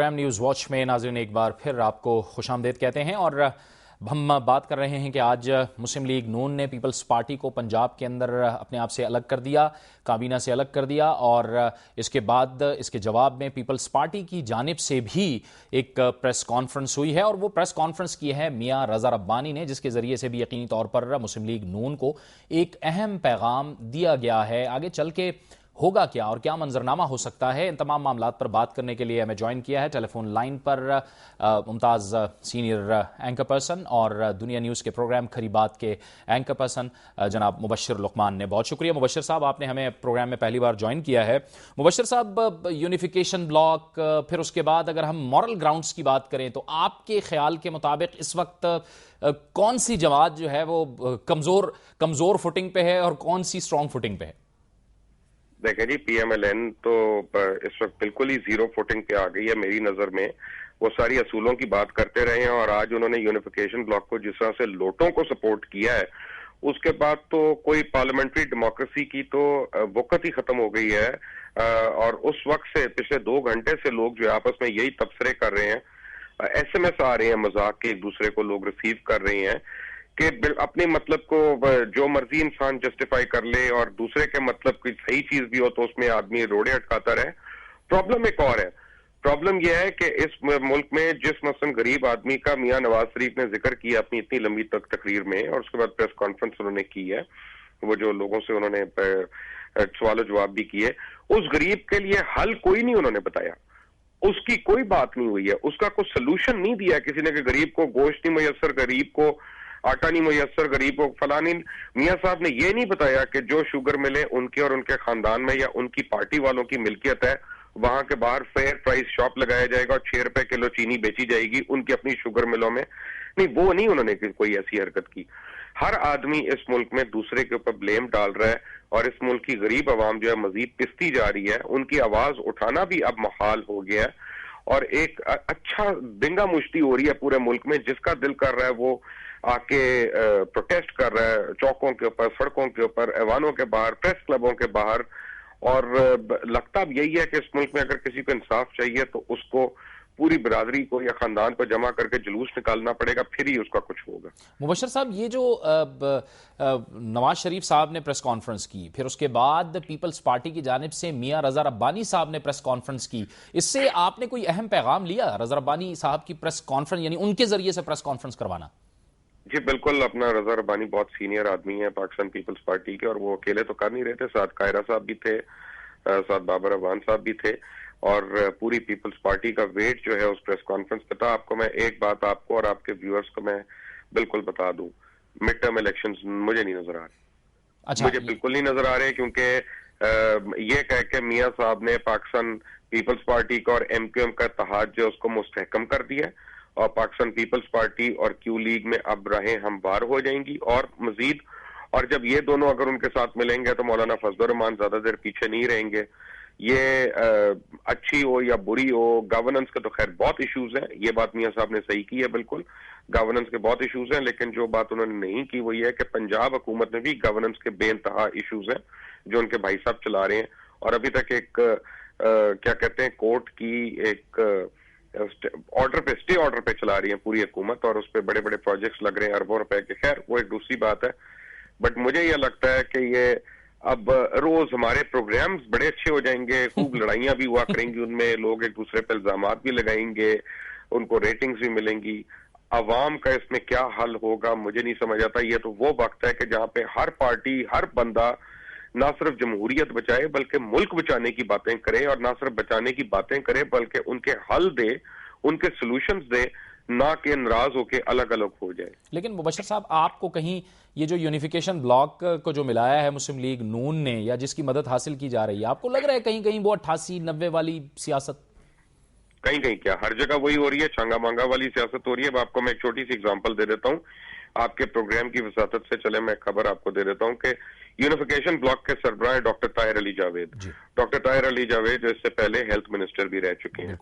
Programme news watch میں ناظرین ایک بار پھر آپ کو خوش آمدید کہتے ہیں، اور ہم بات کر رہے ہیں کہ آج مسلم لیگ نون نے پیپلز پارٹی کو پنجاب کے اندر اپنے آپ سے الگ کر دیا، کابینہ سے الگ کر دیا، اور اس کے بعد اس کے جواب میں پیپلز پارٹی کی جانب سے بھی ایک پریس کانفرنس ہوئی ہے، اور وہ پریس کانفرنس کی ہے میاں رضا ربانی نے، جس کے ذریعے سے بھی یقینی طور پر مسلم لیگ نون کو ایک اہم پیغام دیا گیا ہے۔ آگے چل کے ہوگا کیا اور کیا منظرنامہ ہو سکتا ہے، ان تمام معاملات پر بات کرنے کے لیے ہمیں جوائن کیا ہے ٹیلی فون لائن پر ممتاز سینئر اینکر پرسن اور دنیا نیوز کے پروگرام کھری بات کے اینکر پرسن جناب مبشر لقمان نے۔ بہت شکریہ مبشر صاحب، آپ نے ہمیں پروگرام میں پہلی بار جوائن کیا ہے۔ مبشر صاحب، یونیفیکیشن بلاک، پھر اس کے بعد اگر ہم مورل گراؤنڈز کی بات کریں تو آپ کے خیال کے مطابق اس وقت کون سی جماعت جو ہے وہ کمزور فوٹنگ پہ ہے اور کون سی اسٹرانگ فوٹنگ پہ ہے؟ دیکھیں جی، پی ایم ایل این تو اس وقت بالکل ہی زیرو فوٹنگ پہ آ گئی ہے میری نظر میں۔ وہ ساری اصولوں کی بات کرتے رہے ہیں، اور آج انہوں نے یونیفیکیشن بلاک کو جس طرح سے لوٹوں کو سپورٹ کیا ہے، اس کے بعد تو کوئی پارلیمنٹری ڈیموکریسی کی تو وقت ہی ختم ہو گئی ہے۔ اور اس وقت سے پچھلے 2 گھنٹے سے لوگ جو آپس میں یہی تبصرے کر رہے ہیں، ایس ایم ایس آ رہے ہیں مذاق کے، ایک دوسرے کو لوگ ریسیو کر رہے ہیں کہ اپنے مطلب کو جو مرضی انسان جسٹیفائی کر لے، اور دوسرے کے مطلب کی صحیح چیز بھی ہو تو اس میں آدمی روڑے اٹکاتا رہے۔ پرابلم ایک اور ہے، پرابلم یہ ہے کہ اس ملک میں جس مثلا غریب آدمی کا میاں نواز شریف نے ذکر کیا اپنی اتنی لمبی تقریر میں، اور اس کے بعد پریس کانفرنس انہوں نے کی ہے، وہ جو لوگوں سے انہوں نے سوال و جواب بھی کیے، اس غریب کے لیے حل کوئی نہیں انہوں نے بتایا، اس کی کوئی بات نہیں ہوئی ہے، اس کا کوئی سلوشن نہیں دیا کسی نے کہ غریب کو گوشت نہیں میسر، غریب کو آٹا نہیں میسر، غریب کو فلاں نہیں۔ میاں صاحب نے یہ نہیں بتایا کہ جو شوگر ملیں ان کے اور ان کے خاندان میں یا ان کی پارٹی والوں کی ملکیت ہے، وہاں کے باہر فیئر پرائس شاپ لگایا جائے گا اور 6 روپے کلو چینی بیچی جائے گی ان کی اپنی شوگر ملوں میں۔ نہیں، وہ نہیں انہوں نے کوئی ایسی حرکت کی۔ ہر آدمی اس ملک میں دوسرے کے اوپر بلیم ڈال رہا ہے، اور اس ملک کی غریب عوام جو ہے مزید پستی جا رہی ہے، ان کی آواز اٹھانا بھی اب محال ہو گیا ہے، اور ایک اچھا دنگا مشتی ہو رہی ہے پورے ملک میں، جس کا دل کر رہا ہے وہ آ کے پروٹیسٹ کر رہا ہے، چوکوں کے اوپر، سڑکوں کے اوپر، ایوانوں کے باہر، پریس کلبوں کے باہر۔ اور لگتا اب یہی ہے کہ اس ملک میں اگر کسی کو انصاف چاہیے تو اس کو پوری برادری کو یا خاندان کو جمع کر کے جلوس نکالنا پڑے گا، پھر ہی اس کا کچھ ہوگا۔ مبشر صاحب، یہ جو نواز شریف صاحب نے پریس کانفرنس کی، پھر اس کے بعد پیپلز پارٹی کی جانب سے میاں رضا ربانی صاحب نے پریس کانفرنس کی، اس سے آپ نے کوئی اہم پیغام لیا؟ رضا ربانی صاحب کی پریس کانفرنس، یعنی ان کے ذریعے سے پریس کانفرنس کروانا؟ جی بالکل، اپنا رضا ربانی بہت سینئر آدمی ہے پاکستان پیپلز پارٹی کے، اور وہ اکیلے تو کر نہیں رہے تھے، ساتھ قاہرہ صاحب بھی تھے، ساتھ بابر افغان صاحب بھی تھے، اور پوری پیپلز پارٹی کا ویٹ جو ہے اس پریس کانفرنس پہ تھا۔ آپ کو میں ایک بات آپ کو اور آپ کے ویورز کو میں بالکل بتا دوں، مڈ ٹرم الیکشنز مجھے نہیں نظر آ رہے، مجھے بالکل نہیں نظر آ رہے، کیونکہ یہ کہہ کے میاں صاحب نے پاکستان پیپلز پارٹی کا اور ایم کیو ایم کا اتحاد جو اس کو مستحکم کر دیا، اور پاکستان پیپلز پارٹی اور کیو لیگ میں اب راہیں ہموار ہو جائیں گی، اور مزید، اور جب یہ دونوں اگر ان کے ساتھ ملیں گے تو مولانا فضل الرحمان زیادہ دیر پیچھے نہیں رہیں گے۔ یہ اچھی ہو یا بری ہو، گورننس کے تو خیر بہت ایشوز ہیں، یہ بات میاں صاحب نے صحیح کی ہے، بالکل گورننس کے بہت ایشوز ہیں، لیکن جو بات انہوں نے نہیں کی وہ یہ ہے کہ پنجاب حکومت میں بھی گورننس کے بے انتہا ایشوز ہیں جو ان کے بھائی صاحب چلا رہے ہیں، اور ابھی تک ایک کیا کہتے ہیں کورٹ کی ایک آرڈر پہ، اسٹے آرڈر پہ چلا رہی ہیں پوری حکومت، اور اس پہ بڑے بڑے پروجیکٹس لگ رہے ہیں اربوں روپے کے، خیر وہ ایک دوسری بات ہے۔ بٹ مجھے یہ لگتا ہے کہ یہ اب روز ہمارے پروگرامز بڑے اچھے ہو جائیں گے، خوب لڑائیاں بھی ہوا کریں گی، ان میں لوگ ایک دوسرے پہ الزامات بھی لگائیں گے، ان کو ریٹنگز بھی ملیں گی۔ عوام کا اس میں کیا حل ہوگا مجھے نہیں سمجھ آتا۔ یہ تو وہ وقت ہے کہ جہاں پہ ہر پارٹی، ہر بندہ نہ صرف جمہوریت بچائے بلکہ ملک بچانے کی باتیں کرے، اور نہ صرف بچانے کی باتیں کرے بلکہ ان کے حل دے، ان کے سلوشنز دے، نہ کہ ناراض ہو کے الگ الگ ہو جائے۔ لیکن مبشر صاحب، آپ کو کہیں یہ جو یونیفیکیشن بلاک کو جو ملایا ہے مسلم لیگ نون نے، یا جس کی مدد حاصل کی جا رہی ہے، آپ کو لگ رہا ہے کہیں کہیں وہ 88-90 والی سیاست؟ کہیں کہیں کیا، ہر جگہ وہی ہو رہی ہے، چھانگا مانگا والی سیاست ہو رہی ہے۔ اب آپ کو میں ایک چھوٹی سی اگزامپل دے دیتا ہوں، آپ کے پروگرام کی وساطت سے چلے میں خبر آپ کو دے دیتا ہوں کہ یونیفیکیشن بلاک کے سربراہ ڈاکٹر طاہر علی جاوید، ڈاکٹر طاہر علی جاوید جو اس سے پہلے ہیلتھ منسٹر بھی رہ چکے ہیں،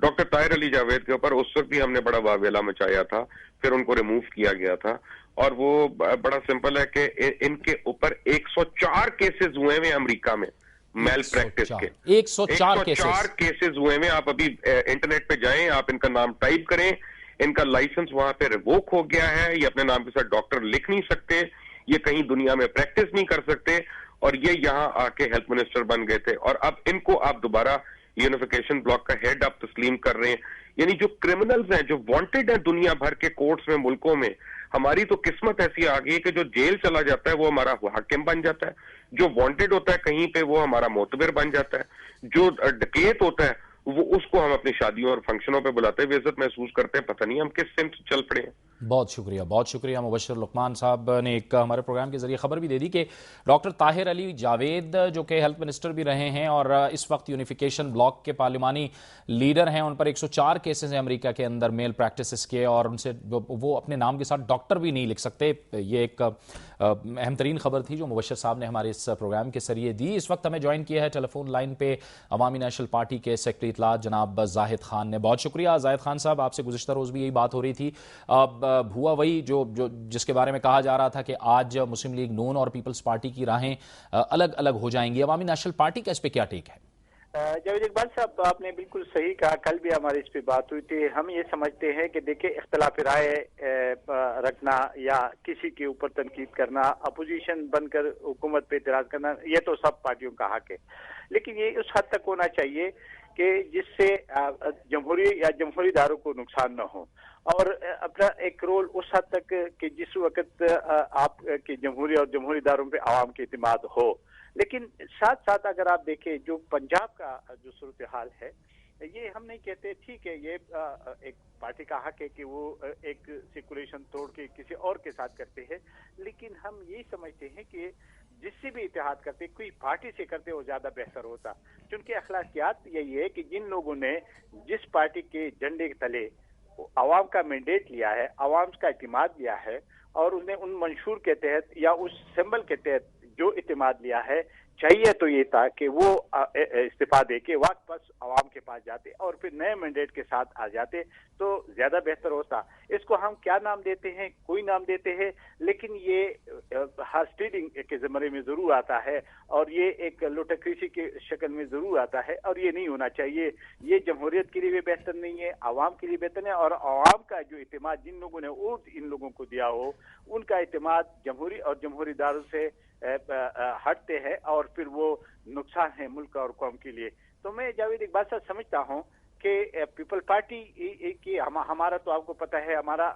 ڈاکٹر طاہر علی جاوید کے اوپر اس وقت بھی ہم نے بڑا واویلا مچایا تھا، پھر ان کو ریموو کیا گیا تھا، اور وہ بڑا سمپل ہے کہ ان کے اوپر 104 کیسز ہوئے ہیں امریکہ میں، میل پریکٹس کے 104 کیسز ہوئے ہیں. آپ ابھی انٹرنیٹ پہ جائیں, آپ ان کا نام ٹائپ کریں, ان کا لائسنس وہاں پہ ریووک ہو گیا ہے, یہ اپنے نام کے ساتھ ڈاکٹر لکھ نہیں سکتے, یہ کہیں دنیا میں پریکٹس نہیں کر سکتے, اور یہ یہاں آ کے ہیلتھ منسٹر بن گئے تھے, اور اب ان کو آپ دوبارہ یونیفیکیشن بلاک کا ہیڈ آپ تسلیم کر رہے ہیں. یعنی جو کرمنلز ہیں, جو وانٹڈ ہیں دنیا بھر کے کورٹس میں, ملکوں میں, ہماری تو قسمت ایسی آ گئی ہے کہ جو جیل چلا جاتا ہے وہ ہمارا حاکم بن جاتا ہے, جو وانٹڈ ہوتا ہے کہیں پہ وہ ہمارا معتبر بن جاتا ہے, جو ڈکیت ہوتا ہے وہ اس کو ہم اپنی شادیوں اور فنکشنوں پہ بلاتے ہوئے عزت محسوس کرتے ہیں. پتہ نہیں ہم کس سمت چل پڑے ہیں. بہت شکریہ. مبشر لقمان صاحب نے ایک ہمارے پروگرام کے ذریعے خبر بھی دے دی کہ ڈاکٹر طاہر علی جاوید جو کہ ہیلتھ منسٹر بھی رہے ہیں اور اس وقت یونیفیکیشن بلاک کے پارلیمانی لیڈر ہیں, ان پر 104 کیسز ہیں امریکہ کے اندر میل پریکٹسز کے, اور ان سے وہ اپنے نام کے ساتھ ڈاکٹر بھی نہیں لکھ سکتے. یہ ایک اہم ترین خبر تھی جو مبشر صاحب نے ہمارے اس پروگرام کے ذریعے دی. اس وقت ہمیں جوائن کیا ہے ٹیلی فون لائن پہ عوامی نیشنل پارٹی کے سیکرٹری اطلاعات جناب زاہد خان نے. بہت شکریہ زاہد خان صاحب, آپ سے گزشتہ روز بھی یہی بات ہو رہی تھی. ہوا وہی جو جس کے بارے میں کہا جا رہا تھا کہ آج مسلم لیگ نون اور پیپلز پارٹی کی راہیں الگ الگ ہو جائیں گی. عوامی نیشنل پارٹی کا اس پہ کیا ٹیک ہے؟ جاوید اقبال صاحب, آپ نے بالکل صحیح کہا, کل بھی ہماری اس پہ بات ہوئی تھی. ہم یہ سمجھتے ہیں کہ دیکھیں, اختلاف رائے رکھنا یا کسی کے اوپر تنقید کرنا, اپوزیشن بن کر حکومت پہ اعتراض کرنا, یہ تو سب پارٹیوں کا حق ہے, لیکن یہ اس حد تک ہونا چاہیے کہ جس سے جمہوری یا جمہوری اداروں کو نقصان نہ ہو, اور اپنا ایک رول اس حد تک کہ جس وقت آپ کی جمہوری اور جمہوری اداروں پہ عوام کی اعتماد ہو. لیکن ساتھ ساتھ اگر آپ دیکھیں جو پنجاب کا جو صورتحال ہے, یہ ہم نہیں کہتے ٹھیک ہے یہ ایک پارٹی کا حق ہے کہ وہ ایک سیکولیشن توڑ کے کسی اور کے ساتھ کرتے ہیں, لیکن ہم یہی سمجھتے ہیں کہ جس سے بھی اتحاد کرتے کوئی پارٹی سے کرتے وہ زیادہ بہتر ہوتا, کیونکہ اخلاقیات یہی ہے کہ جن لوگوں نے جس پارٹی کے جھنڈے کے تلے عوام کا مینڈیٹ لیا ہے, عوام کا اعتماد لیا ہے, اور انہیں ان منشور کے تحت یا اس سمبل کے تحت جو اعتماد لیا ہے, چاہیے تو یہ تھا کہ وہ استعفیٰ دے کے واپس عوام کے پاس جاتے اور پھر نئے مینڈیٹ کے ساتھ آ جاتے تو زیادہ بہتر ہوتا. اس کو ہم کیا نام دیتے ہیں, کوئی نام دیتے ہیں, لیکن یہ ہاسٹیڈنگ کے زمرے میں ضرور آتا ہے, اور یہ ایک لوٹکریسی کی شکل میں ضرور آتا ہے, اور یہ نہیں ہونا چاہیے. یہ جمہوریت کے لیے بھی بہتر نہیں ہے, عوام کے لیے بہتر نہیں, اور عوام کا جو اعتماد جن لوگوں نے ووٹ ان لوگوں کو دیا ہو, ان کا اعتماد جمہوری اور جمہوری اداروں سے ہٹتے ہیں, اور پھر وہ نقصان ہے ملک اور قوم کے لیے. تو میں جاوید اقبال صاحب سمجھتا ہوں کہ پیپل پارٹی کی ہمارا تو آپ کو پتہ ہے ہمارا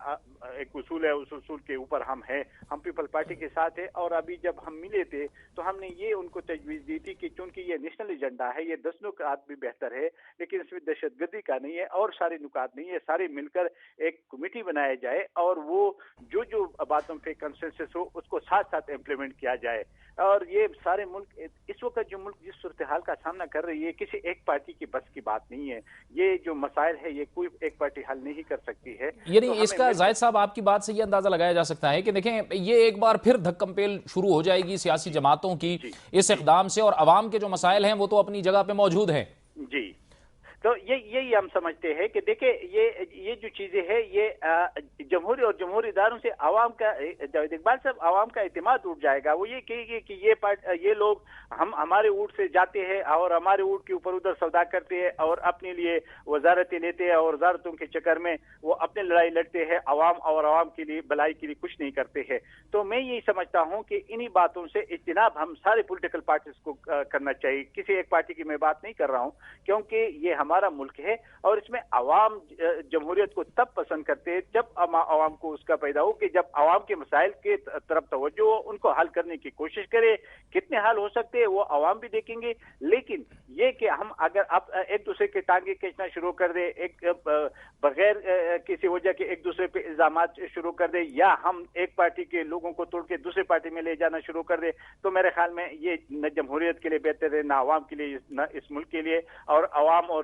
ایک اصول ہے, اس اصول کے اوپر ہم ہیں, ہم پیپل پارٹی کے ساتھ ہیں. اور ابھی جب ہم ملے تھے تو ہم نے یہ ان کو تجویز دی تھی کہ چونکہ یہ نیشنل ایجنڈا ہے, یہ 10 نکات بھی بہتر ہے, لیکن اس میں دہشت گردی کا نہیں ہے اور سارے نکات نہیں ہے, سارے مل کر ایک کمیٹی بنایا جائے اور وہ جو باتوں پہ کنسنسس ہو اس کو ساتھ ساتھ امپلیمنٹ کیا جائے. اور یہ سارے ملک اس وقت جو ملک جس صورتحال کا سامنا کر رہی ہے, کسی ایک پارٹی کی بس کی بات نہیں ہے. یہ جو مسائل ہے یہ کوئی ایک پارٹی حل نہیں کر سکتی ہے. یعنی اس کا زاہد صاحب آپ کی بات سے یہ اندازہ لگایا جا سکتا ہے کہ دیکھیں یہ ایک بار پھر دھکم پیل شروع ہو جائے گی سیاسی جماعتوں کی اس اقدام سے, اور عوام کے جو مسائل ہیں وہ تو اپنی جگہ پہ موجود ہیں. جی, تو یہی ہم سمجھتے ہیں کہ دیکھیں یہ جو چیزیں ہیں یہ جمہوری اور جمہوری اداروں سے عوام کا, جاوید اقبال صاحب, عوام کا اعتماد اٹھ جائے گا. وہ یہ کہے گی کہ یہ لوگ ہمارے اونٹ سے جاتے ہیں اور ہمارے اونٹ کے اوپر ادھر سودا کرتے ہیں اور اپنے لیے وزارتیں لیتے ہیں, اور وزارتوں کے چکر میں وہ اپنے لڑائی لڑتے ہیں, عوام کے لیے بھلائی کے لیے کچھ نہیں کرتے ہیں. تو میں یہی سمجھتا ہوں کہ انہی باتوں سے اجتناب ہم سارے پولیٹیکل پارٹیز کو کرنا چاہیے. کسی ایک پارٹی کی میں بات نہیں کر رہا ہوں, کیونکہ یہ ہمارا ملک ہے اور اس میں عوام جمہوریت کو تب پسند کرتے ہیں جب عوام کو اس کا پیدا ہو کہ جب عوام کے مسائل کے طرف توجہ ہو, ان کو حل کرنے کی کوشش کرے. کتنے حل ہو سکتے ہیں وہ عوام بھی دیکھیں گے, لیکن یہ کہ ہم اگر آپ ایک دوسرے کے ٹانگیں کھینچنا شروع کر دیں, ایک بغیر کسی وجہ کے ایک دوسرے پہ الزامات شروع کر دیں, یا ہم ایک پارٹی کے لوگوں کو توڑ کے دوسری پارٹی میں لے جانا شروع کر دیں, تو میرے خیال میں یہ نہ جمہوریت کے لیے بہتر ہے, نہ عوام کے لیے, نہ اس ملک کے لیے. اور عوام اور